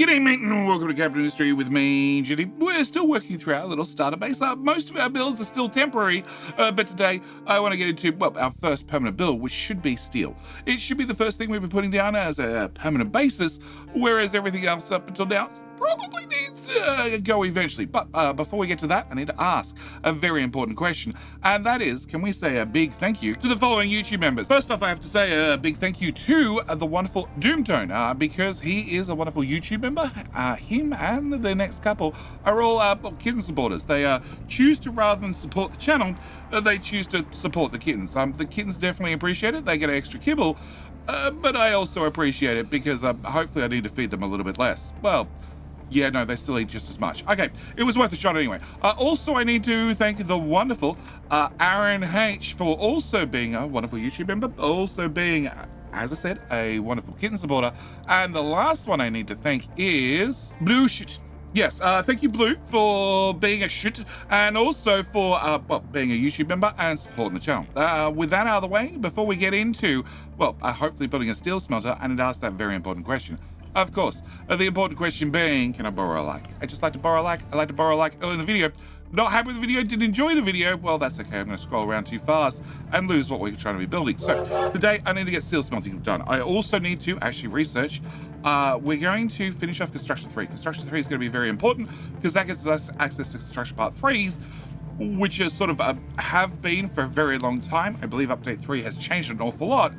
G'day mate and welcome to Capital Industry with me, Judy. We're still working through our little starter base. Most of our builds are still temporary, but today I want to get into, well, our first permanent build, which should be steel. It should be the first thing we've been putting down as a permanent basis, whereas everything else up until now probably needs to go eventually. But before we get to that, I need to ask a very important question, and that is, can we say a big thank you to the following YouTube members? First off, I have to say a big thank you to the wonderful Doomtone, because he is a wonderful YouTube member. Him and the next couple are all kitten supporters. They choose to, rather than support the channel, they choose to support the kittens. The kittens definitely appreciate it. They get an extra kibble, but I also appreciate it because hopefully I need to feed them a little bit less. Well, yeah, no, they still eat just as much. Okay, it was worth a shot anyway. Also, I need to thank the wonderful Aaron H for also being a wonderful YouTube member, also being, as I said, a wonderful kitten supporter. And the last one I need to thank is Blue Shit. Yes, thank you, Blue, for being a shit and also for being a YouTube member and supporting the channel. With that out of the way, before we get into, hopefully building a steel smelter, I need to ask that very important question. Of course, the important question being, can I borrow a like? I just like to borrow a like. I like to borrow a like early in the video. Not happy with the video, didn't enjoy the video, well, that's okay. I'm going to scroll around too fast and lose what we're trying to be building. So today I need to get steel smelting done. I also need to actually research. We're going to finish off construction 3. Construction 3 is going to be very important because that gives us access to construction part 3s, which is sort of have been for a very long time. I believe update 3 has changed an awful lot.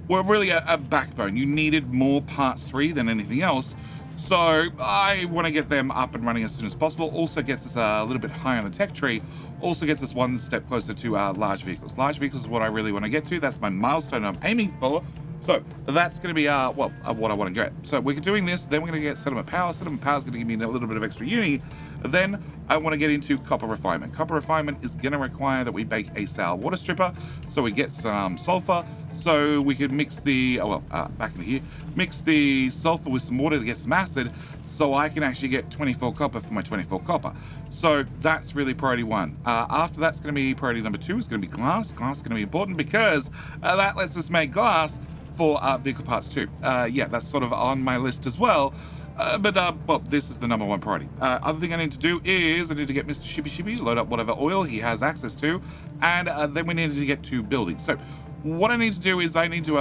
Were really a backbone. You needed more parts 3 than anything else. So I want to get them up and running as soon as possible. Also gets us a little bit higher on the tech tree. Also gets us one step closer to large vehicles. Large vehicles is what I really want to get to. That's my milestone I'm aiming for. So that's going to be what I want to get. So we're doing this, then we're going to get settlement power. Settlement power is going to give me a little bit of extra uni. Then I want to get into copper refinement. Copper refinement is going to require that we bake a sour water stripper, so we get some sulfur, so we can mix the back into here, mix the sulfur with some water to get some acid, so I can actually get 24 copper for my 24 copper. So that's really priority 1. After that's going to be priority number 2. Is going to be glass. Glass is going to be important because that lets us make glass for vehicle parts 2. Yeah, that's sort of on my list as well. But this is the number 1 priority. Other thing I need to do is I need to get Mr. Shippy, load up whatever oil he has access to, and then we need to get to building. So what I need to do is I need to,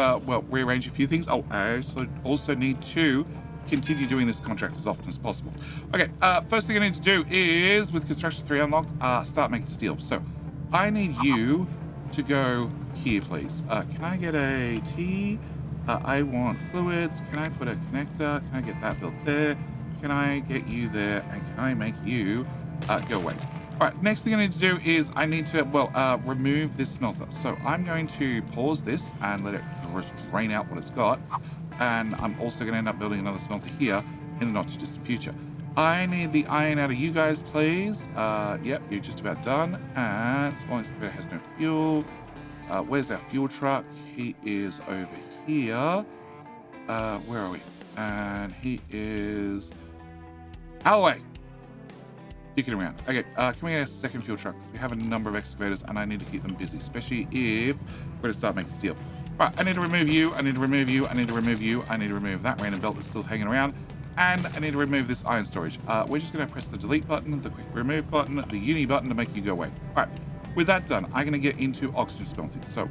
rearrange a few things. Oh, I also need to continue doing this contract as often as possible. Okay, first thing I need to do is, with construction 3 unlocked, start making steel. So I need you to go here, please. Can I get a T? I want fluids. Can I put a connector? Can I get that built there? Can I get you there? And can I make you go away? All right, next thing I need to do is I need to, remove this smelter. So I'm going to pause this and let it just drain out what it's got. And I'm also going to end up building another smelter here in the not too distant future. I need the iron out of you guys, please. Yep, you're just about done. And small excavator has no fuel. Where's our fuel truck? He is over here. Where are we? And he is out of the way. Kicking around. Okay, can we get a second fuel truck? We have a number of excavators and I need to keep them busy, especially if we're going to start making steel. Right, I need to remove you. I need to remove you. I need to remove you. I need to remove that random belt that's still hanging around. And I need to remove this iron storage. We're just going to press the delete button, the quick remove button, the uni button to make you go away. All right. With that done, I'm going to get into oxygen smelting. So,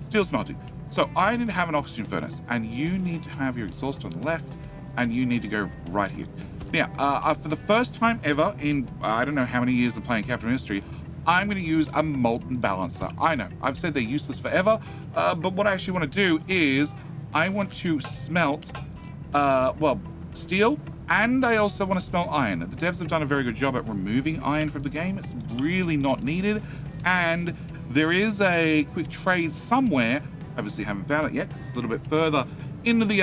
steel smelting. So I need to have an oxygen furnace, and you need to have your exhaust on the left, and you need to go right here. Now, for the first time ever in, I don't know how many years of playing Capital Industry, I'm going to use a molten balancer. I know, I've said they're useless forever, but what I actually want to do is I want to smelt, steel, and I also want to smelt iron. The devs have done a very good job at removing iron from the game. It's really not needed. And there is a quick trade somewhere. Obviously haven't found it yet. It's a little bit further into the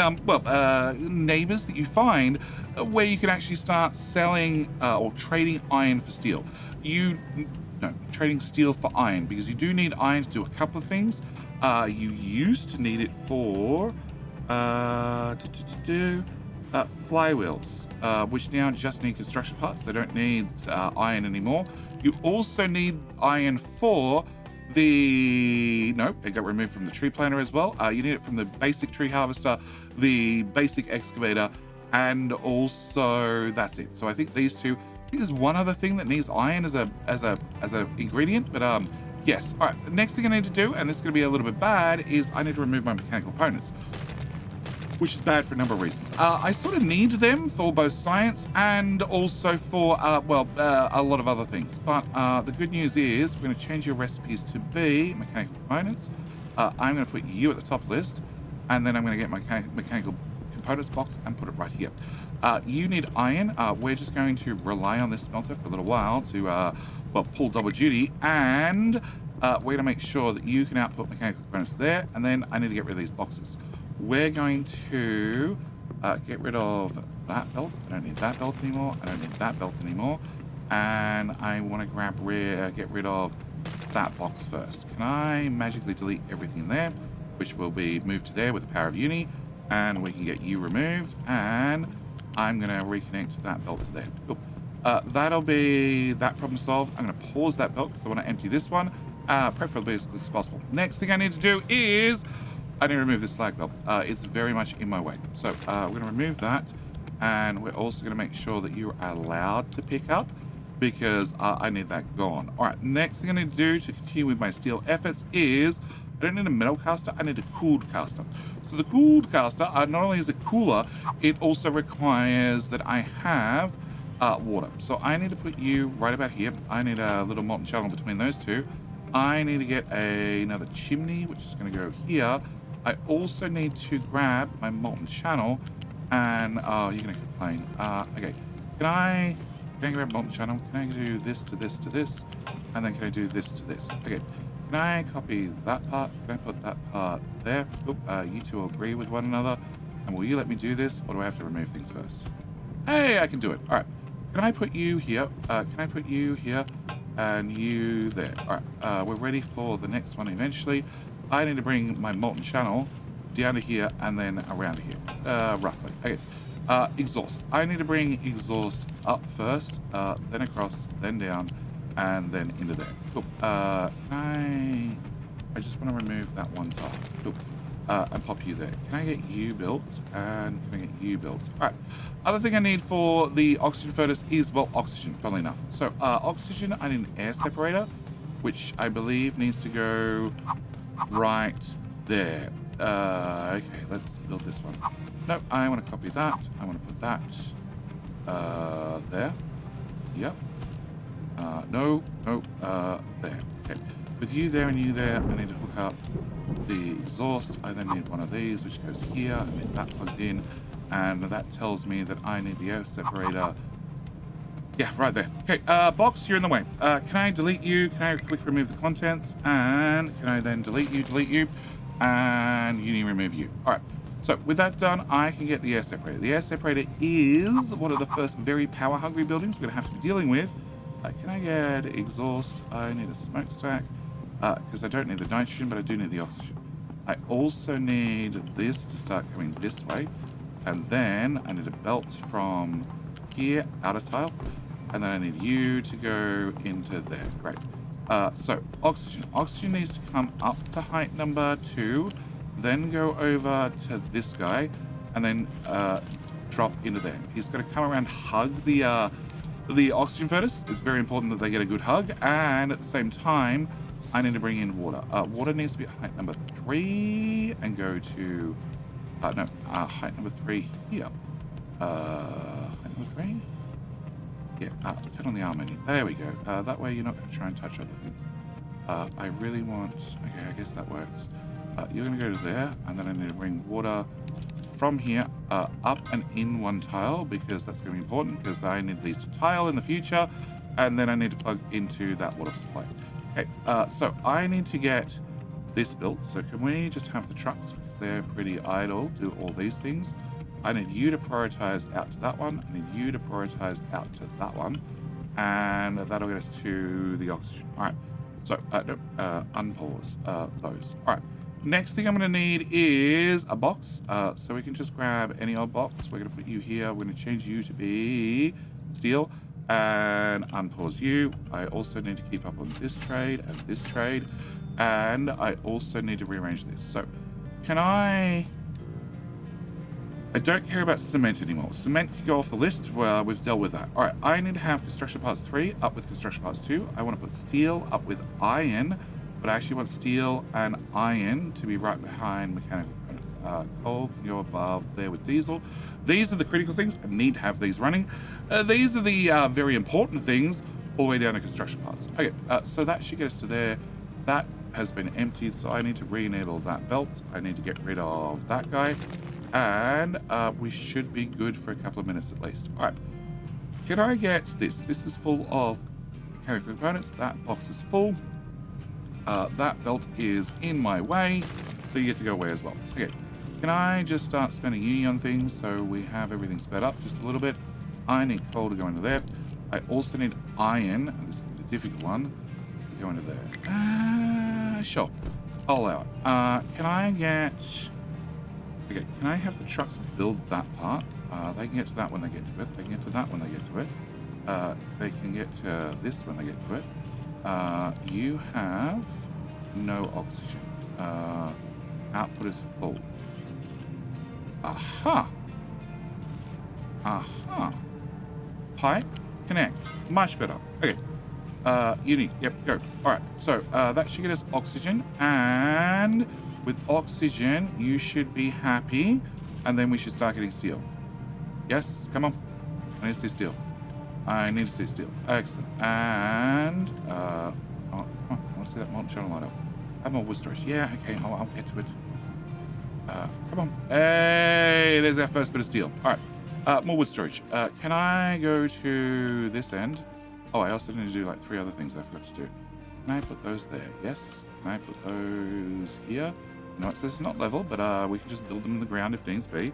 neighbors that you find where you can actually start selling or trading iron for steel. Trading steel for iron, because you do need iron to do a couple of things. You used to need it for flywheels, which now just need construction parts. They don't need iron anymore. You also need iron for it got removed from the tree planter as well. You need it from the basic tree harvester, the basic excavator, and also that's it. So I think these two. I think there's one other thing that needs iron as a ingredient, but yes. All right. The next thing I need to do, and this is going to be a little bit bad, is I need to remove my mechanical components, which is bad for a number of reasons. I sort of need them for both science and also for, a lot of other things. But the good news is we're going to change your recipes to be mechanical components. I'm going to put you at the top list, and then I'm going to get my mechanical components box and put it right here. You need iron. We're just going to rely on this smelter for a little while to, pull double duty, and we're going to make sure that you can output mechanical components there, and then I need to get rid of these boxes. We're going to get rid of that belt. I don't need that belt anymore. I don't need that belt anymore. And I want to get rid of that box first. Can I magically delete everything there, which will be moved to there with the power of uni, and we can get you removed, and I'm going to reconnect that belt to there. Cool. That'll be that problem solved. I'm going to pause that belt because I want to empty this one, preferably as quick as possible. Next thing I need to do is I need to remove this slag belt. It's very much in my way. So we're going to remove that, and we're also going to make sure that you're allowed to pick up, because I need that gone. All right, next thing I need to do to continue with my steel efforts is I don't need a metal caster, I need a cooled caster. So the cooled caster, not only is it cooler, it also requires that I have water. So I need to put you right about here. I need a little molten channel between those two. I need to get another chimney, which is going to go here. I also need to grab my molten channel, and you're going to complain. Okay, can I grab molten channel? Can I do this to this to this, and then can I do this to this? Okay, can I copy that part? Can I put that part there? Oop, you two will agree with one another, and will you let me do this, or do I have to remove things first? Hey, I can do it. All right, can I put you here? Can I put you here, and you there? All right, we're ready for the next one eventually. I need to bring my molten channel down to here and then around to here, roughly. Okay, exhaust. I need to bring exhaust up first, then across, then down, and then into there. Cool. I just want to remove that one tile. Cool. And pop you there. Can I get you built? And can I get you built? All right. Other thing I need for the oxygen furnace is, well, oxygen, funnily enough. So, oxygen, I need an air separator, which I believe needs to go right there. Okay, let's build this one. No, I want to copy that. I want to put that there. Yep. No, there. Okay. With you there and you there, I need to hook up the exhaust. I then need one of these, which goes here. I need that plugged in, and that tells me that I need the air separator. Yeah, right there. Okay, box, you're in the way. Can I delete you? Can I quick remove the contents? And can I then delete you, and you need to remove you. All right. So with that done, I can get the air separator. The air separator is one of the first very power-hungry buildings we're going to have to be dealing with. Can I get exhaust? I need a smokestack, because I don't need the nitrogen, but I do need the oxygen. I also need this to start coming this way, and then I need a belt from here, outer tile, and then I need you to go into there. Great. So oxygen. Oxygen needs to come up to height number 2, then go over to this guy, and then drop into there. He's going to come around, hug the oxygen furnace. It's very important that they get a good hug, and at the same time, I need to bring in water. Water needs to be at height number 3 and go to height number 3 here. Height number 3. Yeah, turn on the arm menu. There we go. That way you're not going to try and touch other things. I really want... Okay, I guess that works. You're going to go to there, and then I need to bring water from here up and in one tile, because that's going to be important, because I need these to tile in the future, and then I need to plug into that water supply. Okay, so I need to get this built. So can we just have the trucks, because they're pretty idle, do all these things? I need you to prioritize out to that one. I need you to prioritize out to that one. And that'll get us to the oxygen. All right. So, unpause those. All right. Next thing I'm going to need is a box. So we can just grab any old box. We're going to put you here. We're going to change you to be steel and unpause you. I also need to keep up on this trade and this trade. And I also need to rearrange this. So can I... I don't care about cement anymore. Cement can go off the list. Well, we've dealt with that. All right, I need to have construction parts 3 up with construction parts 2. I want to put steel up with iron, but I actually want steel and iron to be right behind mechanical components. Coal can go above there with diesel. These are the critical things. I need to have these running. These are the very important things all the way down to construction parts. Okay, so that should get us to there. That has been emptied, so I need to re-enable that belt. I need to get rid of that guy. And we should be good for a couple of minutes at least. All right, can I get this? This is full of mechanical components. That box is full. That belt is in my way, so you get to go away as well. Okay, can I just start spending uni on things so we have everything sped up just a little bit? I need coal to go into there. I also need iron, and this is the difficult one, to go into there. Sure, I'll allow it. Can I get... Okay, can I have the trucks build that part? They can get to that when they get to it. They can get to that when they get to it. They can get to this when they get to it. You have no oxygen. Output is full. Aha! Aha! Pipe, connect. Much better. Okay. Uni. Yep, go. All right. So that should get us oxygen, and with oxygen, you should be happy, and then we should start getting steel. Yes, come on. I need to see steel. I need to see steel. Excellent. And oh, come on. I want to see that molten channel light up. Have more wood storage. Yeah. Okay. I'll get to it. Come on. Hey, there's our first bit of steel. All right. More wood storage. Can I go to this end? Oh, I also need to do like 3 other things I forgot to do. Can I put those there? Yes. Can I put those here? No, it says it's not level, but we can just build them in the ground if needs be.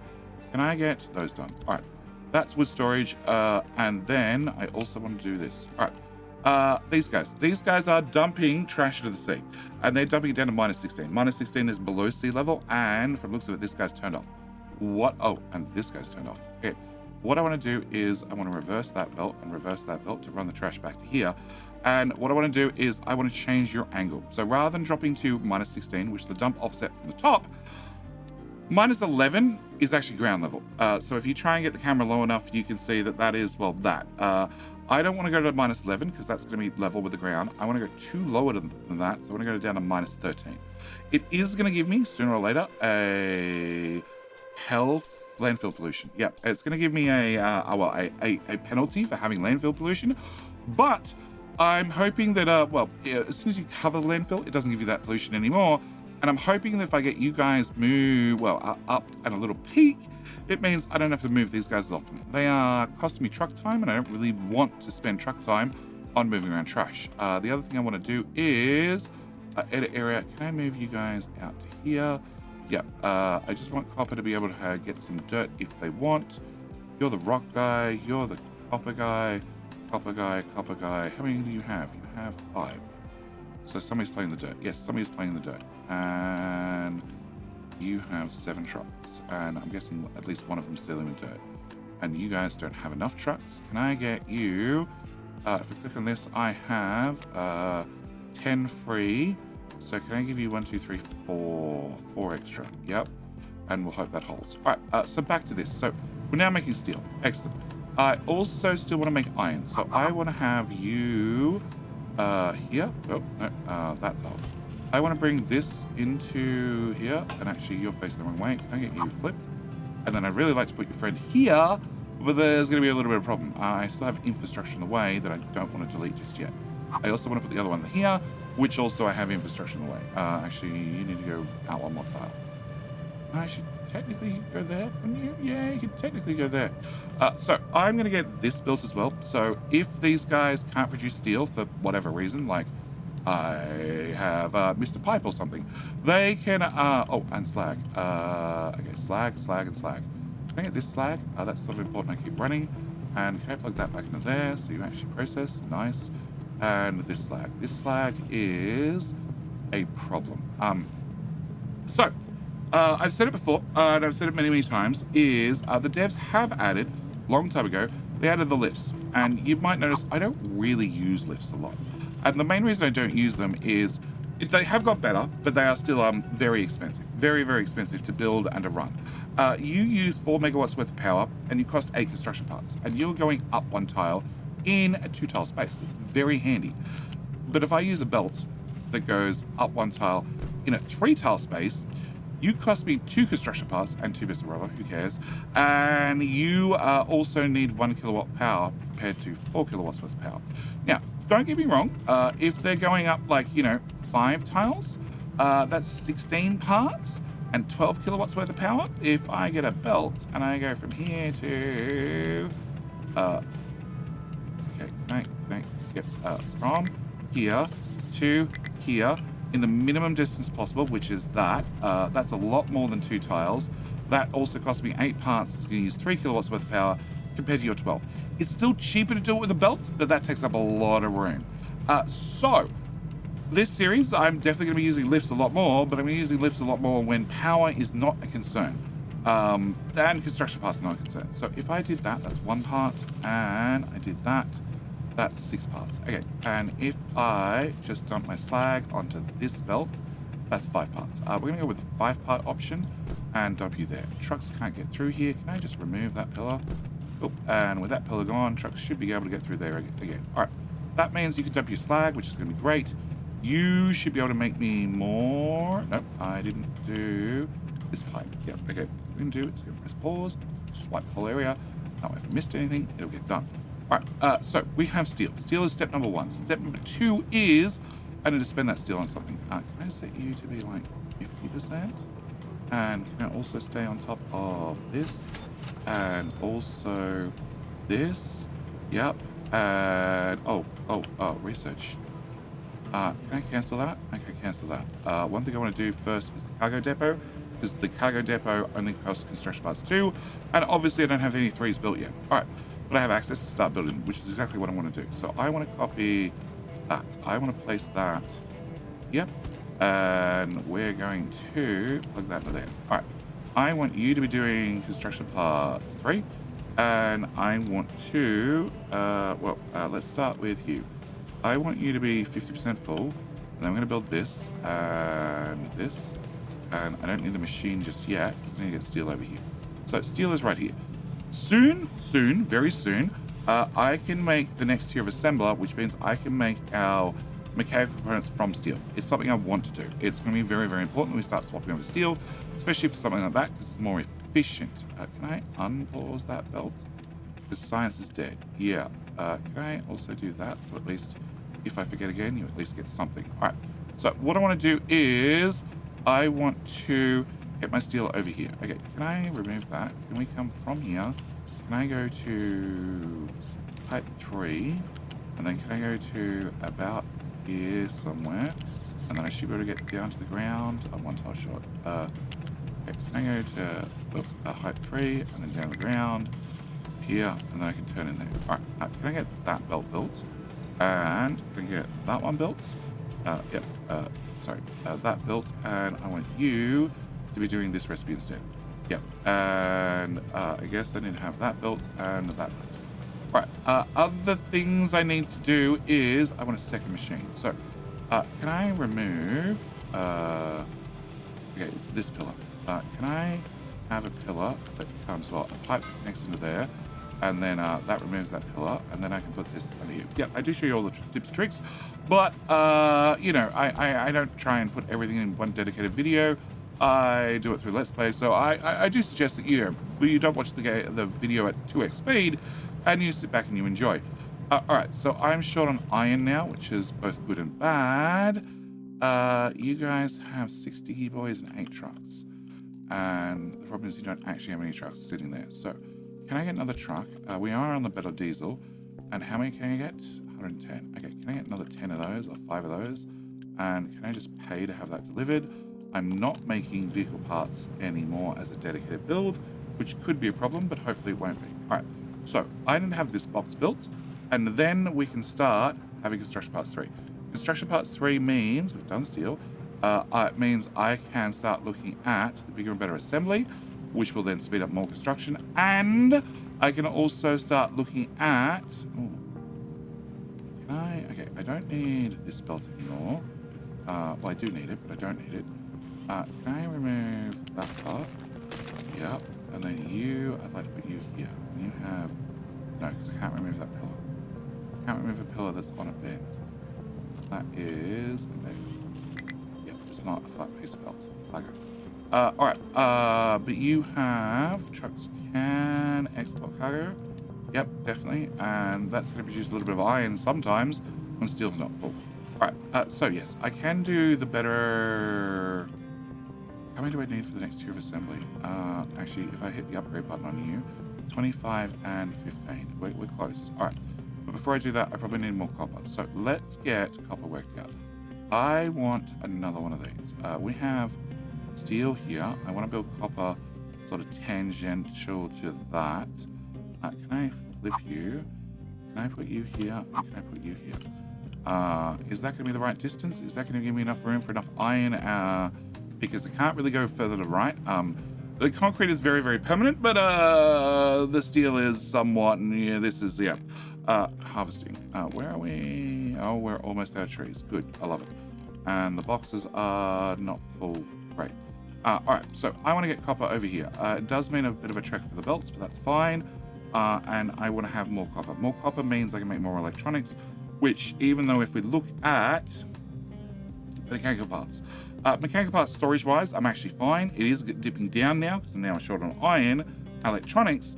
Can I get those done? All right. That's wood storage. And then I also want to do this. All right. These guys are dumping trash into the sea, and they're dumping it down to -16. -16 is below sea level, and from the looks of it, this guy's turned off. What? Oh, and this guy's turned off. Okay. What I want to do is I want to reverse that belt and reverse that belt to run the trash back to here. And what I want to do is I want to change your angle. So rather than dropping to -16, which is the dump offset from the top, -11 is actually ground level. So if you try and get the camera low enough, you can see that that is, well, that. I don't want to go to -11 because that's going to be level with the ground. I want to go too lower than that, so I want to go down to -13. It is going to give me, sooner or later, a health landfill pollution. Yeah, it's going to give me a penalty for having landfill pollution, but I'm hoping that, as soon as you cover the landfill, it doesn't give you that pollution anymore. And I'm hoping that if I get you guys up at a little peak, it means I don't have to move these guys as often. They are costing me truck time, and I don't really want to spend truck time on moving around trash. The other thing I want to do is edit area. Can I move you guys out to here? Yeah, I just want copper to be able to get some dirt if they want. You're the rock guy. You're the copper guy. Copper guy, copper guy. How many do you have? You have 5. So somebody's playing the dirt. Yes, somebody's playing the dirt. And you have 7 trucks. And I'm guessing at least one of them's dealing with dirt. And you guys don't have enough trucks. Can I get you... if I click on this, I have 10 free. So can I give you 1, 2, 3, 4? 4 extra. Yep. And we'll hope that holds. All right, so back to this. So we're now making steel. Excellent. I also still want to make iron. So I want to have you here. Oh, no, that's off. I want to bring this into here. And actually, you're facing the wrong way. Can I get you flipped? And then I'd really like to put your friend here, but there's going to be a little bit of a problem. I still have infrastructure in the way that I don't want to delete just yet. I also want to put the other one here, which also I have infrastructure in the way. Actually, you need to go out one more tile. I should technically go there, couldn't you? Yeah, you can technically go there. So I'm going to get this built as well. So if these guys can't produce steel for whatever reason, like I have Mr. Pipe or something, they can, oh, and slag. Okay, slag, and slag. Can I get this slag? That's sort of important. I keep running. And can I plug that back into there so you actually process? Nice. And this slag. This slag is a problem. So I've said it before, and I've said it many, many times, is the devs have added, long time ago, they added the lifts. And you might notice I don't really use lifts a lot. And the main reason I don't use them is they have got better, but they are still very expensive. Very, very expensive to build and to run. you use 4 megawatts worth of power and you cost 8 construction parts, and you're going up 1 tile in a 2 tile space. That's very handy. But if I use a belt that goes up 1 tile in a 3 tile space, you cost me 2 construction parts and 2 bits of rubber, who cares? And you also need 1 kilowatt power compared to 4 kilowatts worth of power. Now, don't get me wrong, if they're going up like, 5 tiles, that's 16 parts and 12 kilowatts worth of power. If I get a belt and I go from here to, okay, can I get from here to here in the minimum distance possible, which is that. That's a lot more than 2 tiles. That also cost me 8 parts. It's going to use 3 kilowatts worth of power compared to your 12. It's still cheaper to do it with a belt, but that takes up a lot of room. So this series, I'm definitely going to be using lifts a lot more, but I'm going to be using lifts a lot more when power is not a concern. And construction parts are not a concern. So if I did that, that's 1 part, and I did that, that's 6 parts. Okay, and if I just dump my slag onto this belt, that's 5 parts. We're going to go with the 5-part option and dump you there. Trucks can't get through here. Can I just remove that pillar? Oh, and with that pillar gone, trucks should be able to get through there again. All right, that means you can dump your slag, which is going to be great. You should be able to make me more. Nope, I didn't do this pipe. Yep, okay, what we're going to do is going to press pause, swipe the whole area. Now, if I missed anything, it'll get done. All right, so we have steel. Steel is step number 1. Step number 2 is I need to spend that steel on something. Can I set you to be like 50%? And can I also stay on top of this? And also this? Yep. And research. Can I cancel that? Okay, cancel that. One thing I want to do first is the cargo depot, because the cargo depot only costs construction parts 2, and obviously I don't have any 3s built yet. All right, but I have access to start building, which is exactly what I want to do. So I want to copy that. I want to place that. Yep. And we're going to plug that into there. All right. I want you to be doing construction parts 3, and I want to, let's start with you. I want you to be 50% full, and I'm going to build this, and this, and I don't need the machine just yet, because I need to get steel over here. So steel is right here. Soon, very soon, I can make the next tier of assembler, which means I can make our mechanical components from steel. It's something I want to do. It's going to be very, very important that we start swapping over steel, especially for something like that, because it's more efficient. Can I unpause that belt? Because science is dead. Yeah. Can I also do that? So at least if I forget again, you at least get something. All right. So what I want to do is I want to get my steel over here. Okay. Can I remove that? Can we come from here? Can I go to type 3? And then can I go to about here somewhere? And then I should be able to get down to the ground on 1 tile short. Okay, can I go to height 3 and then down the ground here, and then I can turn in there. All right, can I get that belt built? And can I get that one built? That built, and I want you to be doing this recipe instead. Yep, and I guess I need to have that built and that built. All right, other things I need to do is I want a second machine. So, can I remove, okay, it's this pillar. Can I have a pillar that comes, a pipe next into there, and then that removes that pillar, and then I can put this under here. Yeah, I do show you all the tips and tricks, but, I don't try and put everything in one dedicated video. I do it through Let's Play, so I do suggest that you don't watch the video at 2x speed, and you sit back and you enjoy. All right, so I'm short on iron now, which is both good and bad. You guys have 60 boys and 8 trucks. And the problem is you don't actually have any trucks sitting there. So can I get another truck? We are on the better diesel. And how many can I get? 110. Okay, can I get another 10 of those or 5 of those? And can I just pay to have that delivered? I'm not making vehicle parts anymore as a dedicated build, which could be a problem, but hopefully it won't be. All right. So I need to have this box built, and then we can start having construction parts 3. Construction parts 3 means we've done steel. It means I can start looking at the bigger and better assembly, which will then speed up more construction, and I can also start looking at. Okay, I don't need this belt anymore. Well, I do need it, but I don't need it. Can I remove that part? here, and then you, I'd like to put you here. And you have, no, because I can't remove that pillar. I can't remove a pillar that's on a bend. That is a bend. Yep, it's not a flat piece of belt. Bugger. Alright, but you have trucks can export cargo. Yep, definitely. And that's going to produce a little bit of iron sometimes when steel's not full. Alright, so yes, I can do the better. How many do I need for the next tier of assembly? Actually, if I hit the upgrade button on you, 25 and 15. We're close. Alright, but before I do that, I probably need more copper. So let's get copper worked out. I want another one of these. We have steel here. I want to build copper sort of tangential to that. Can I flip you? Can I put you here? Can I put you here? Is that going to be the right distance? Is that going to give me enough room for enough iron? Because I can't really go further to right. The concrete is very, very permanent, but the steel is somewhat, and yeah, this is, yeah. Harvesting. Where are we? Oh, we're almost out of trees. Good, I love it. And the boxes are not full. Great. Alright, so I want to get copper over here. It does mean a bit of a trek for the belts, but that's fine. And I want to have more copper. More copper means I can make more electronics, which, even though if we look at mechanical parts storage-wise, I'm actually fine. It is dipping down now, because I'm now short on iron. Electronics,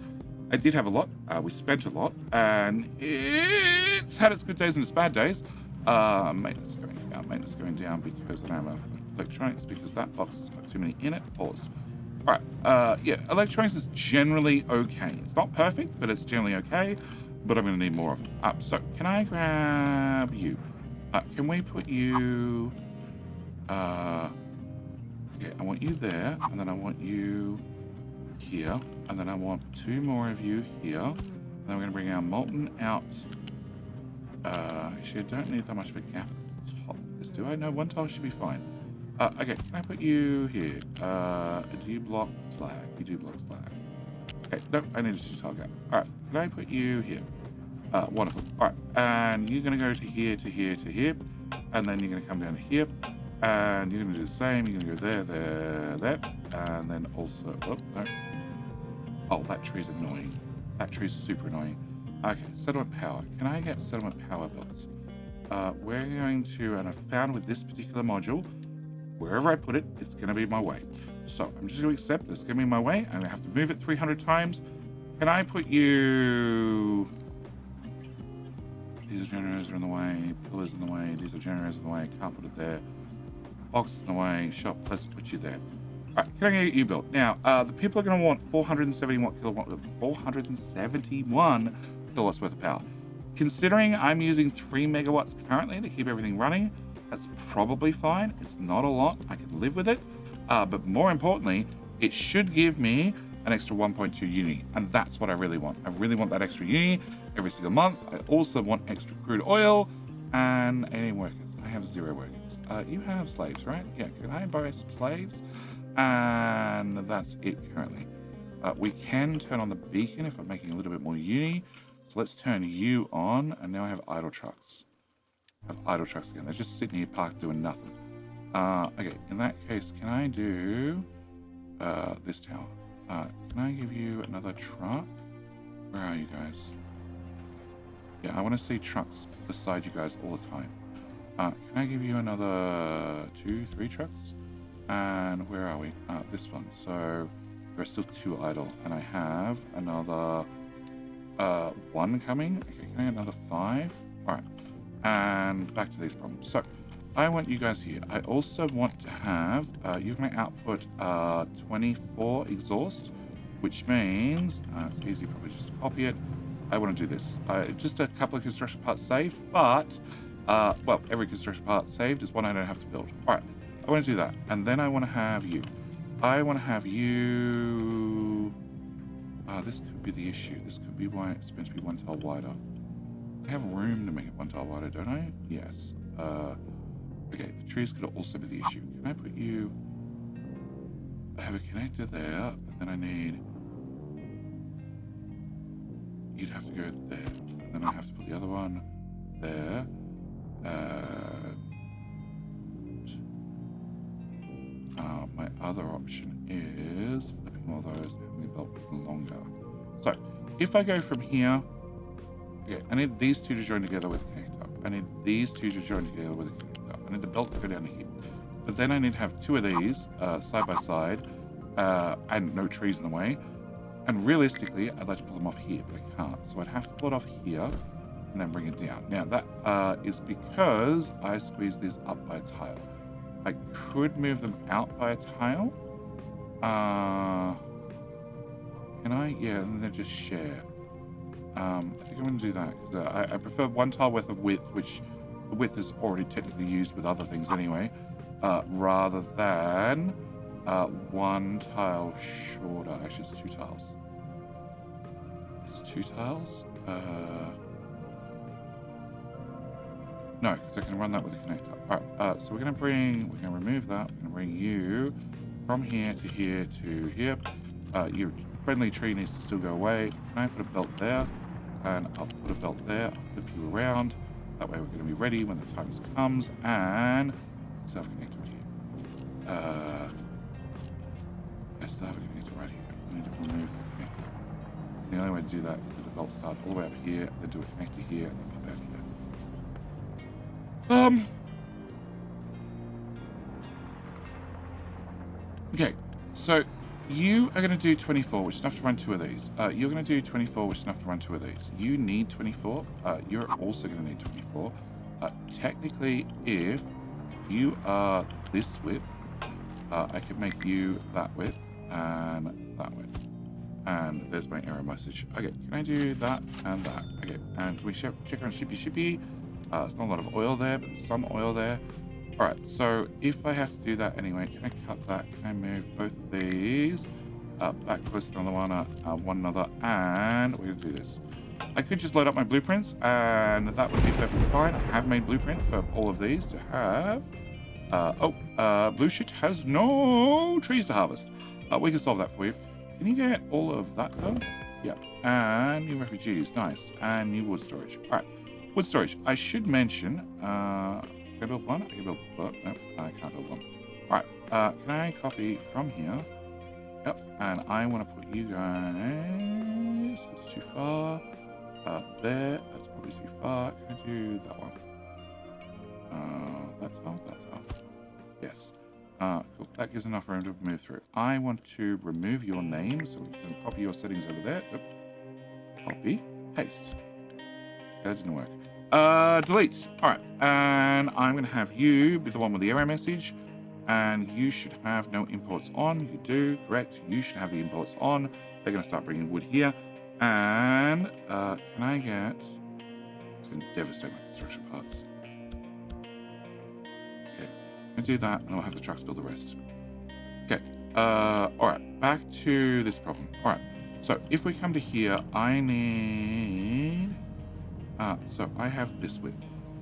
I did have a lot. We spent a lot, and it's had its good days and its bad days. Maintenance going down because I don't have enough electronics, because that box has got too many in it. Pause. All right, yeah, electronics is generally okay. It's not perfect, but it's generally okay, but I'm going to need more of it. So can I grab you? Can we put you, okay, I want you there, and then I want you here, and then I want 2 more of you here, and then we're going to bring our molten out. Actually, I don't need that much of a gap at the top of this, do I? No, 1 tile should be fine. Okay, can I put you here? Do you block slag? You do block slag. Okay, nope, I need a 2 tile gap. Alright, can I put you here? Wonderful. Alright, and you're going to go to here, to here, to here, and then you're going to come down to here, and you're going to do the same. You're going to go there, there, there, and then also, oh, no. Oh, that tree's annoying. That tree's super annoying. Okay, settlement power. Can I get settlement power built? We're going to, and I found with this particular module, wherever I put it, it's going to be my way. So I'm just going to accept it's going to be my way. I'm going to have to move it 300 times. Can I put you... Diesel generators are in the way, pillars in the way, diesel generators in the way, can't put it there. Box in the way, shop, let's put you there. Alright, can I get you built? Now, the people are going to want 471 kilowatts worth of power. Considering I'm using 3 megawatts currently to keep everything running, that's probably fine. It's not a lot. I can live with it. But more importantly, it should give me an extra 1.2 uni, and that's what I really want. I really want that extra uni every single month. I also want extra crude oil and any workers. I have 0 workers. You have slaves, right? Yeah, can I borrow some slaves? And that's it currently. We can turn on the beacon if I'm making a little bit more uni. So let's turn you on, and now I have idle trucks. I have idle trucks again. They're just sitting here parked doing nothing. Okay, in that case, can I do this tower? Can I give you another truck? Where are you guys? Yeah, I want to see trucks beside you guys all the time. Can I give you another 2, 3 trucks? And where are we? This one. So there are still 2 idle, and I have another 1 coming. Okay, can I get another 5? All right, and back to these problems. So I want you guys here. I also want to have you can output 24 exhaust, which means it's easy probably just to copy it. I want to do this. Just a couple of construction parts saved, but well, every construction part saved is one I don't have to build. All right, I want to do that, and then I want to have you. I want to have you. This could be the issue. This could be why it's meant to be 1 tile wider. I have room to make it 1 tile wider, don't I? Yes. Okay, the trees could also be the issue. Can I put you... I have a connector there, and then I need... You'd have to go there, and then I have to put the other one there. My other option those, flipping all those, and having the belt longer. So if I go from here, okay, I need these two to join together with a connector. I need these two to join together with a connector. I need the belt to go down here. But then I need to have two of these side by side and no trees in the way. And realistically, I'd like to pull them off here, but I can't. So I'd have to pull it off here and then bring it down. Now that is because I squeeze these up by a tile. I could move them out by a tile. Can I? Yeah, and then just share. I think I'm going to do that because I prefer one tile worth of width, which the width is already technically used with other things anyway, rather than one tile shorter. Actually, it's two tiles. It's two tiles? No, because I can run that with a connector. Alright, so we're going to remove that. We're going to bring you from here to here to here. Your friendly tree needs to still go away. Can I put a belt there? And I'll put a belt there. I'll flip you around. That way we're going to be ready when the time comes. And let's have a connector right here. I still have a connector right here. I need to remove the connector. The only way to do that is the belt start all the way up here, then do a connector here, and then pop out here. Okay, so you are going to do 24, which is enough to run two of these. You're going to do 24, which is enough to run two of these. You need 24. You're also going to need 24. Technically, if you are this width, I could make you that width and that width. And there's my error message. Okay, can I do that and that? Okay, and can we check on shippy? There's not a lot of oil there, but there's some oil there. Alright, so if I have to do that anyway, can I cut that? Can I move both of these back close to one another? And we're going to do this. I could just load up my blueprints, and that would be perfectly fine. I have made blueprints for all of these to have. Blue shit has no trees to harvest. We can solve that for you. Can you get all of that done? Yeah. And new refugees. Nice. And new wood storage. Alright. Wood storage. I should mention, can I build one? I can build, no, I can't build one. Alright, can I copy from here? Yep, and I want to put you guys, that's too far. There, that's probably too far. Can I do that one? That's off. Yes. Cool. That gives enough room to move through. I want to remove your name, so we can copy your settings over there. Yep. Copy, paste. That didn't work. Delete. Alright, and I'm going to have you be the one with the error message, and you should have no imports on. You do, correct. You should have the imports on. They're going to start bringing wood here. And, can I get... It's going to devastate my construction parts. Okay, I'm going to do that, and I'll have the trucks build the rest. Okay, alright, back to this problem. Alright, so if we come to here, I need... so I have this width.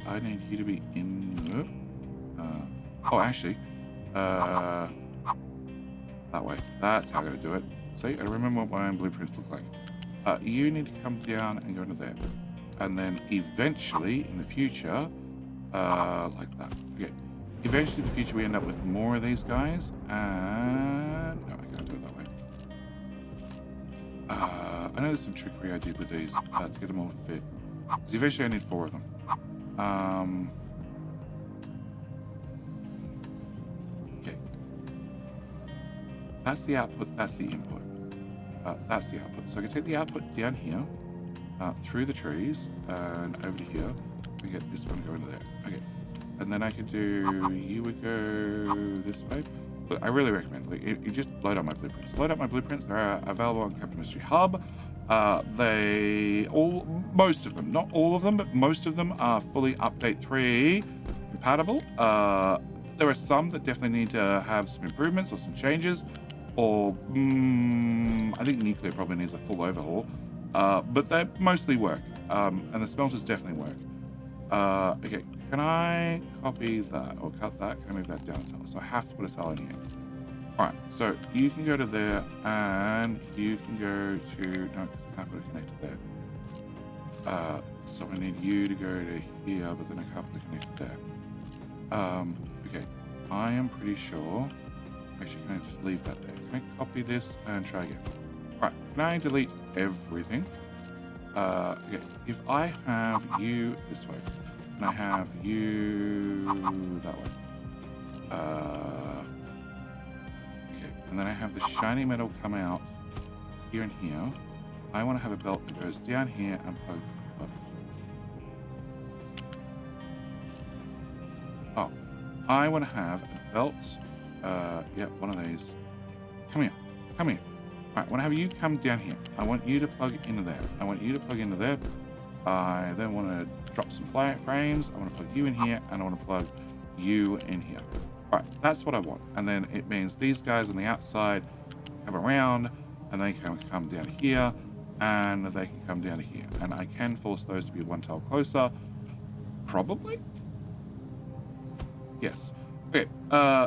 I need you to be in... actually, that way. That's how I'm going to do it. See, I remember what my own blueprints look like. You need to come down and go into there. And then eventually, in the future, like that. Okay. Eventually, in the future, we end up with more of these guys. And... no, I can't do it that way. I know there's some trickery I did with these to get them all to fit. Because eventually I need 4 of them. Okay. That's the output, that's the input. That's the output. So I can take the output down here, through the trees, and over to here. We get this one going to there. Okay. And then I can do, you would go this way. Look, I really recommend, like, you just load up my blueprints. Load up my blueprints, they're available on Captain Mystery Hub. Most of them, not all of them, but most of them are fully update 3 compatible. There are some that definitely need to have some improvements or some changes, or I think nuclear probably needs a full overhaul, but they mostly work, and the smelters definitely work. Okay, can I copy that or cut that? Can I move that down a tile? So I have to put a tile in here. Alright, so you can go to there, and you can go to... no, because I can't put a connector there. So I need you to go to here, but then I can't put a connector there. Okay, I am pretty sure Actually, can I just leave that there? Can I copy this and try again? All right, can I delete everything? Okay, if I have you this way, and I have you that way. Okay, and then I have the shiny metal come out here and here. I want to have a belt that goes down here and plugs up. Oh, I want to have a belt. Yeah, one of these. Come here. Come here. All right, I want to have you come down here. I want you to plug into there. I want you to plug into there. I then want to drop some frames. I want to plug you in here, and I want to plug you in here. All right, that's what I want. And then it means these guys on the outside come around, and they can come down here, and they can come down here. And I can force those to be one tile closer. Probably? Yes. Okay,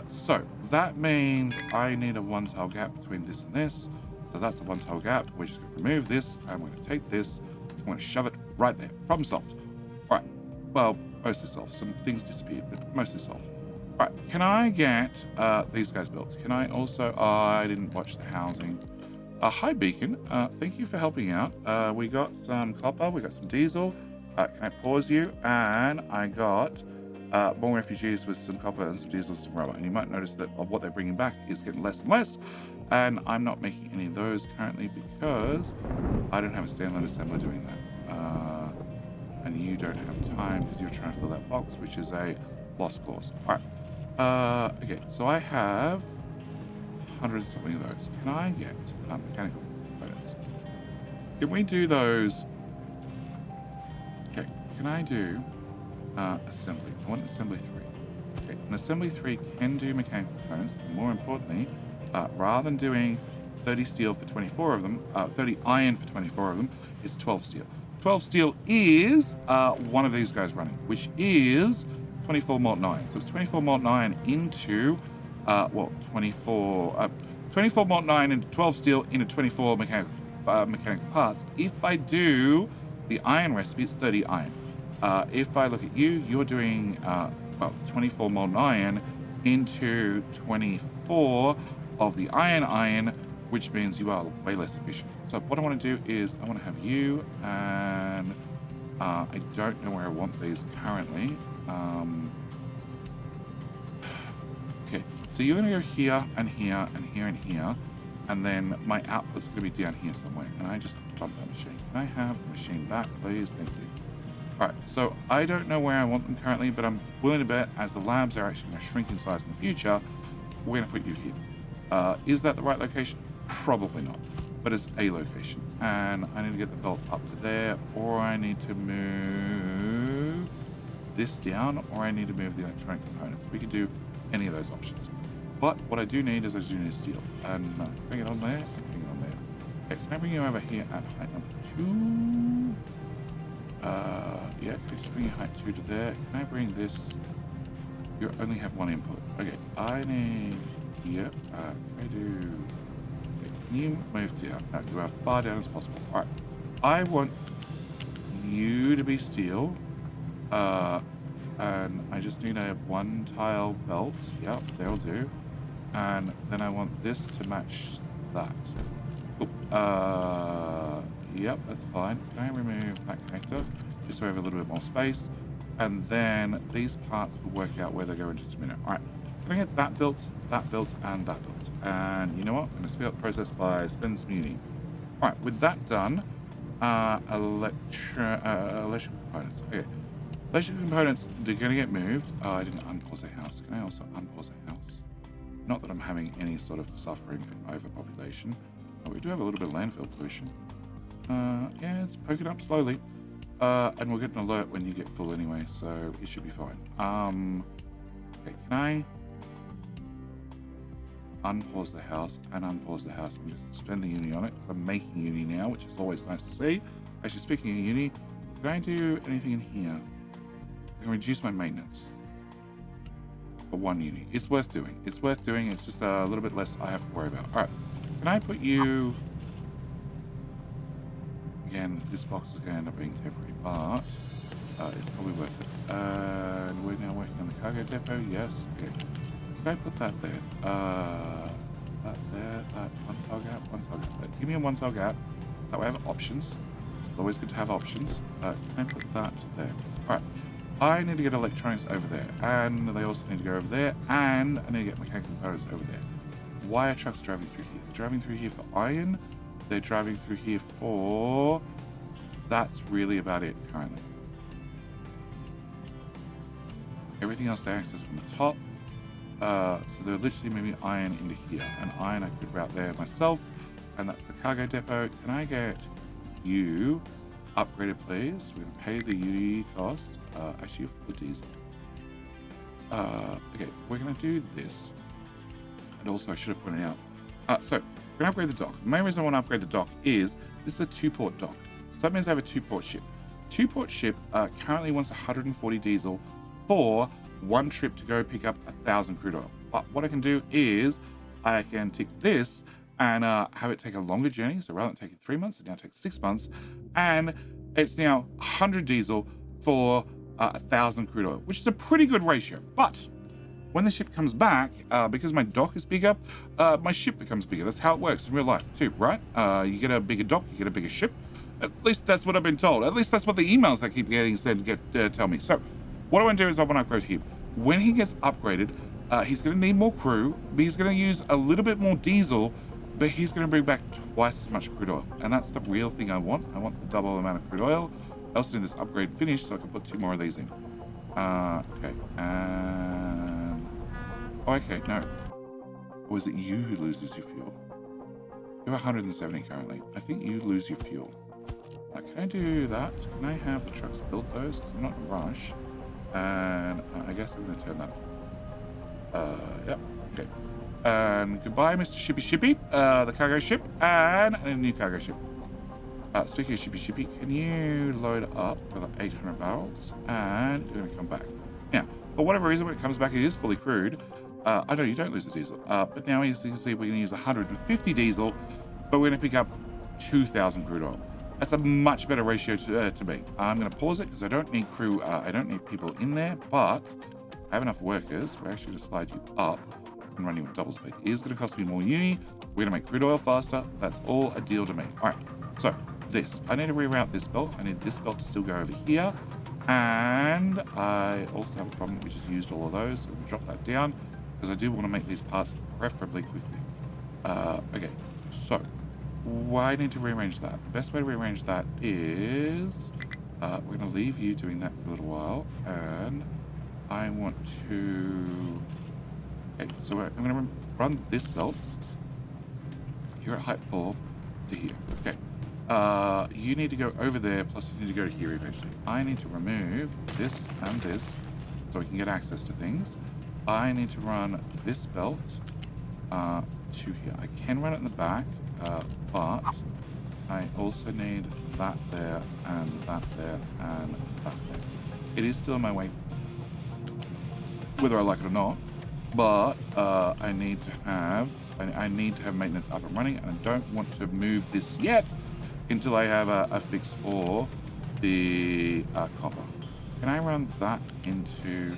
so that means I need a one tile gap between this and this. So that's a one tile gap. We're just going to remove this, and we're going to take this, I'm going to shove it right there. Problem solved. All right. Well, mostly solved. Some things disappeared, but mostly solved. All right. Can I get these guys built? Can I also... I didn't watch the housing. Hi, Beacon. Thank you for helping out. We got some copper. We got some diesel. Can I pause you? And I got more refugees with some copper and some diesel and some rubber. And you might notice that what they're bringing back is getting less and less. And I'm not making any of those currently because I don't have a standalone assembler doing that. And you don't have time because you're trying to fill that box, which is a lost cause. All right. Okay, so I have 100 something of those. Can I get mechanical components? Can we do those? Okay, can I do assembly? I want assembly 3. Okay, an assembly 3 can do mechanical components. And more importantly, rather than doing 30 steel for 24 of them, 30 iron for 24 of them, it's 12 steel. 12 steel is one of these guys running, which is 24 molten iron. So it's 24 molten iron into, 24 molten iron into 12 steel into 24 mechanical parts. If I do the iron recipe, it's 30 iron. If I look at you, you're doing, 24 molten iron into 24 of the iron, which means you are way less efficient. So what I want to do is I want to have you, and I don't know where I want these currently. Okay, so you're going to go here and here and here and here, and then my output's going to be down here somewhere. And I just dropped that machine. Can I have the machine back, please? Thank you. All right, so I don't know where I want them currently, but I'm willing to bet as the labs are actually going to shrink in size in the future, we're going to put you here. Is that the right location? Probably not, but it's a location. And I need to get the belt up to there, or I need to move this down, or I need to move the electronic components. We could do any of those options. But what I do need is I do need steel. And bring it on there, and bring it on there. Okay, can I bring you over here at height number 2? Yeah, can I just bring your height 2 to there? Can I bring this? You only have one input. Okay, I need... Yep, can I do... Okay, can you move down? No, you are far down as possible. Alright, I want you to be steel. And I just need a one tile belt. Yep, they'll do. And then I want this to match that. Cool. Yep, that's fine. Can I remove that connector? Just so we have a little bit more space. And then these parts will work out where they go in just a minute. All right, can I get that built, and that built? And you know what? I'm going to speed up the process by spending some uni. All right, with that done, electrical components. Okay, electrical components, they're going to get moved. I didn't unpause a house. Can I also unpause a house? Not that I'm having any sort of suffering from overpopulation. Oh, we do have a little bit of landfill pollution. Yeah, it's poking up slowly. And we'll get an alert when you get full anyway, so it should be fine. Okay, can I unpause the house and unpause the house and just spend the uni on it? Because I'm making uni now, which is always nice to see. Actually, speaking of uni, can I do anything in here? I can reduce my maintenance for 1 uni. It's worth doing. It's worth doing. It's just a little bit less I have to worry about. All right, can I put you... Again, this box is going to end up being temporary, but it's probably worth it. And we're now working on the cargo depot. Yes. Okay. Can I put that there? That there, that one tile gap, one tile gap there. Give me a one tile gap. That way I have options. It's always good to have options. Can I put that there? Alright. I need to get electronics over there. And they also need to go over there. And I need to get mechanical components over there. Why are trucks driving through here? They're driving through here for iron. They're driving through here for... That's really about it currently. Everything else they access from the top. So they're literally moving iron into here. And iron I could route there myself. And that's the cargo depot. Can I get you upgraded, please? We're going to pay the UE cost. Actually, for the diesel. Okay, we're going to do this. And also, I should have pointed out. So, we're going to upgrade the dock. The main reason I want to upgrade the dock is this is a 2-port dock. So that means I have a 2-port ship. 2-port ship currently wants 140 diesel for one trip to go pick up 1,000 crude oil. But what I can do is I can tick this and have it take a longer journey. So rather than taking 3 months, it now takes 6 months. And it's now 100 diesel for 1,000 crude oil, which is a pretty good ratio. But when the ship comes back, because my dock is bigger, my ship becomes bigger. That's how it works in real life too, right? You get a bigger dock, you get a bigger ship. At least that's what I've been told. At least that's what the emails I keep getting sent tell me. So what I want to do is I want to upgrade him. When he gets upgraded, he's going to need more crew, but he's going to use a little bit more diesel, but he's going to bring back twice as much crude oil. And that's the real thing I want. I want the double amount of crude oil. I also need this upgrade finished so I can put 2 more of these in. Okay. Oh, okay, no. Or is it you who loses your fuel? You have 170 currently. I think you lose your fuel. Can I do that? Can I have the trucks build those? Because I'm not in a rush. And I guess I'm going to turn that on. Yep. Okay. And goodbye, Mr. Shippy Shippy, the cargo ship, and a new cargo ship. Speaking of Shippy Shippy, can you load up for the 800 barrels? And you're going to come back. Now, for whatever reason, when it comes back, it is fully crewed. I know you don't lose the diesel. But now, as you can see, we're going to use 150 diesel, but we're going to pick up 2,000 crude oil. That's a much better ratio to me. I'm going to pause it because I don't need crew. I don't need people in there, but I have enough workers. We're actually going to slide you up and run you at double speed. It is going to cost me more uni. We're going to make crude oil faster. That's all a deal to me. All right. So this, I need to reroute this belt. I need this belt to still go over here. And I also have a problem. We just used all of those. So we'll drop that down because I do want to make these parts preferably quickly. Okay. So I need to rearrange that. The best way to rearrange that is we're going to leave you doing that for a little while. And I want to... Okay, so I'm going to run this belt here at height 4 to here. Okay. You need to go over there, plus you need to go to here eventually. I need to remove this and this so we can get access to things. I need to run this belt to here. I can run it in the back, but I also need that there and that there and that there. It is still in my way, whether I like it or not. But I need to have maintenance up and running, and I don't want to move this yet until I have a fix for the copper. Can I run that into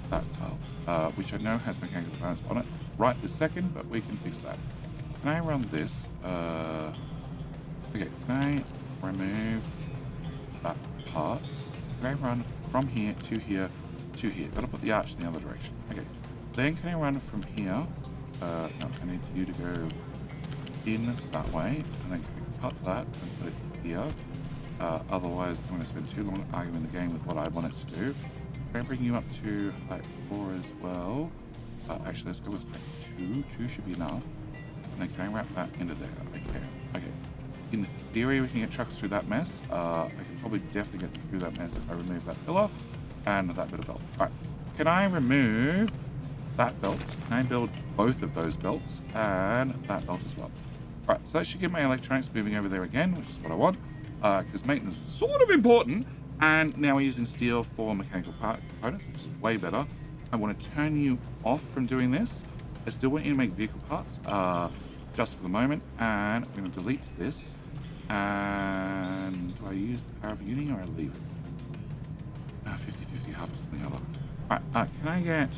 that tile, which I know has mechanical components on it right this second, but we can fix that. Can I run this? Okay, can I remove that part? Can I run from here to here to here? Gotta put the arch in the other direction. Okay. Then can I run from here? No, I need you to go in that way, and then can I cut that and put it here. Otherwise, I'm going to spend too long arguing the game with what I want it to do. Can I bring you up to height 4 as well? Actually, let's go with height 2. 2 should be enough. And then can I wrap that into there? Okay. Okay. In theory, we can get trucks through that mess. I can probably definitely get through that mess if I remove that pillar and that bit of belt. All right. Can I remove that belt? Can I build both of those belts and that belt as well? All right, so that should get my electronics moving over there again, which is what I want, because maintenance is sort of important. And now we're using steel for mechanical part components, which is way better. I want to turn you off from doing this. I still want you to make vehicle parts, just for the moment. And I'm going to delete this. And do I use the power of uni or I leave it? 50-50, half of the other. All right, can I get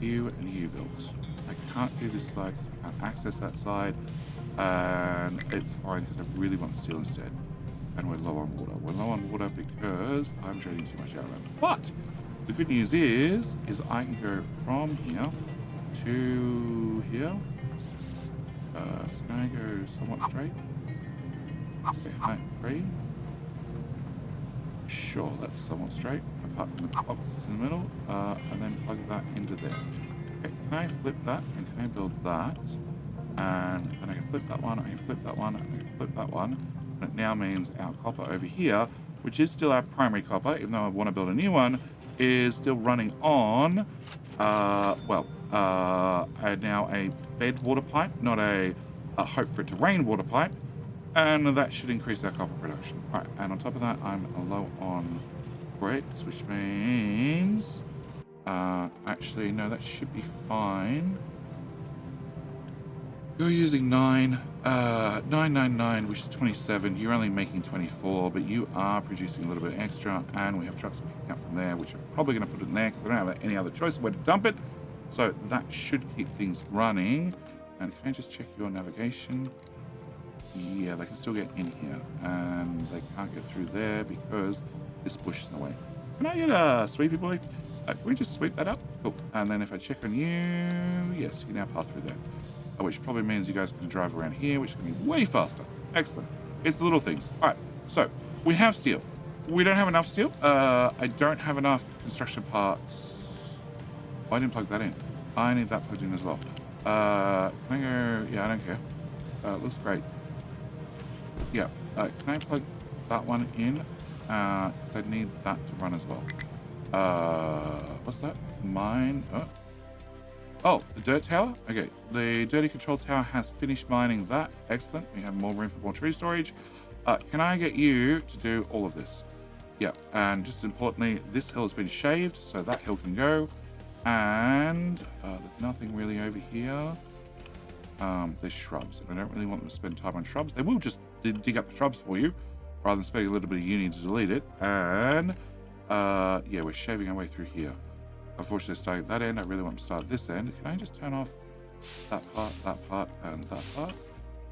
you and you builds. I can't do this side, I can't access that side, and it's fine because I really want steel instead. And we're low on water. We're low on water because I'm draining too much out of it. But the good news is I can go from here to here. Can I go somewhat straight? Okay, height 3. Sure, that's somewhat straight, apart from the box in the middle, and then plug that into there. Okay, can I flip that, and can I build that? And then I can flip that one, I can flip that one, and I can flip that one. And it now means our copper over here, which is still our primary copper, even though I want to build a new one, is still running on, now a fed water pipe, not a hope for it to rain water pipe. And that should increase our copper production. All right, and on top of that, I'm low on bricks, which means... actually, no, that should be fine. You're using 999, which is 27. You're only making 24, but you are producing a little bit extra, and we have trucks picking up from there, which I'm probably going to put it in there because I don't have any other choice of where to dump it. So that should keep things running. And can I just check your navigation? Yeah, they can still get in here, and they can't get through there because this bush is in the way. Can I get a sweepy boy? Can we just sweep that up? Cool. And then if I check on you, yes, you can now pass through there. Which probably means you guys can drive around here, which is going to be way faster. Excellent. It's the little things. All right, so we have steel. We don't have enough steel. I don't have enough construction parts. Oh, I didn't plug that in. I need that plugged in as well. Can I go? Yeah, I don't care. It looks great. Yeah, can I plug that one in? Because I need that to run as well. What's that? Mine. Oh, the dirt tower? Okay, the dirty control tower has finished mining that. Excellent. We have more room for more tree storage. Can I get you to do all of this? Yeah, and just importantly, this hill has been shaved, so that hill can go. And there's nothing really over here. There's shrubs, and I don't really want them to spend time on shrubs. They will just dig up the shrubs for you, rather than spending a little bit of uni to delete it. And yeah, we're shaving our way through here. Unfortunately, starting at that end, I really want to start at this end. Can I just turn off that part, and that part?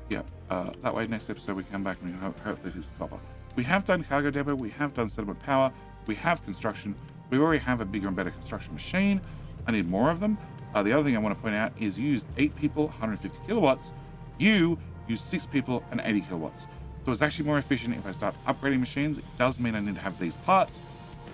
Yeah, that way next episode we come back and we hopefully fix the copper. We have done cargo depot, we have done settlement power, we have construction. We already have a bigger and better construction machine. I need more of them. The other thing I want to point out is you use 8 people, 150 kilowatts. You use 6 people and 80 kilowatts. So it's actually more efficient if I start upgrading machines. It does mean I need to have these parts,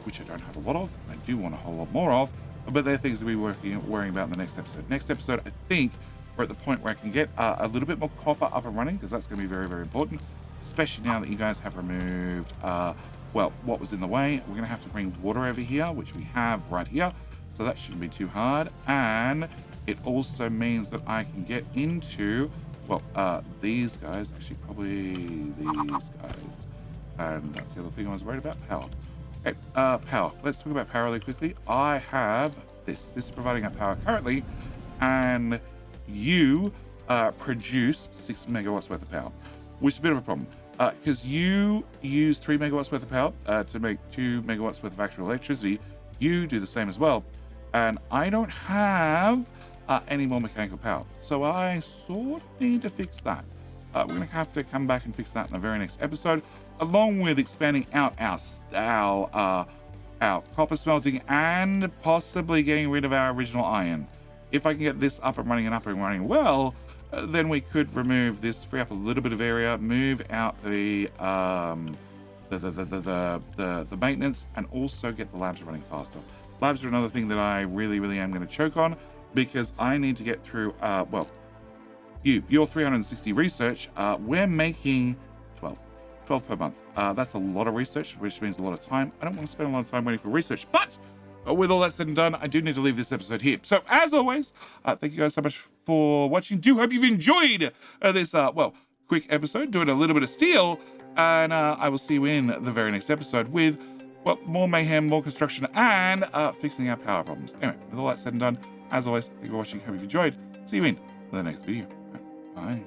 which I don't have a lot of, and I do want a whole lot more of, but they're things to be worrying about in the next episode. Next episode, I think we're at the point where I can get a little bit more copper up and running, because that's going to be very, very important, especially now that you guys have removed, well, what was in the way. We're going to have to bring water over here, which we have right here, so that shouldn't be too hard. And it also means that I can get into, well, these guys, actually probably these guys, and that's the other thing I was worried about, power. Okay, power. Let's talk about power really quickly. I have this. This is providing our power currently, and you produce 6 megawatts worth of power, which is a bit of a problem because you use 3 megawatts worth of power to make 2 megawatts worth of actual electricity. You do the same as well, and I don't have any more mechanical power, so I sort of need to fix that. We're going to have to come back and fix that in the very next episode, along with expanding out our copper smelting and possibly getting rid of our original iron. If I can get this up and running well, then we could remove this, free up a little bit of area, move out the maintenance, and also get the labs running faster. Labs are another thing that I really am going to choke on, because I need to get through, well, your 360 research, we're making 12 per month. That's a lot of research, which means a lot of time. I don't want to spend a lot of time waiting for research, but with all that said and done, I do need to leave this episode here. So as always, thank you guys so much for watching. Do hope you've enjoyed this, well, quick episode, doing a little bit of steel, and I will see you in the very next episode with, well, more mayhem, more construction, and fixing our power problems. Anyway, with all that said and done, as always, thank you for watching. Hope you've enjoyed. See you in the next video. Bye.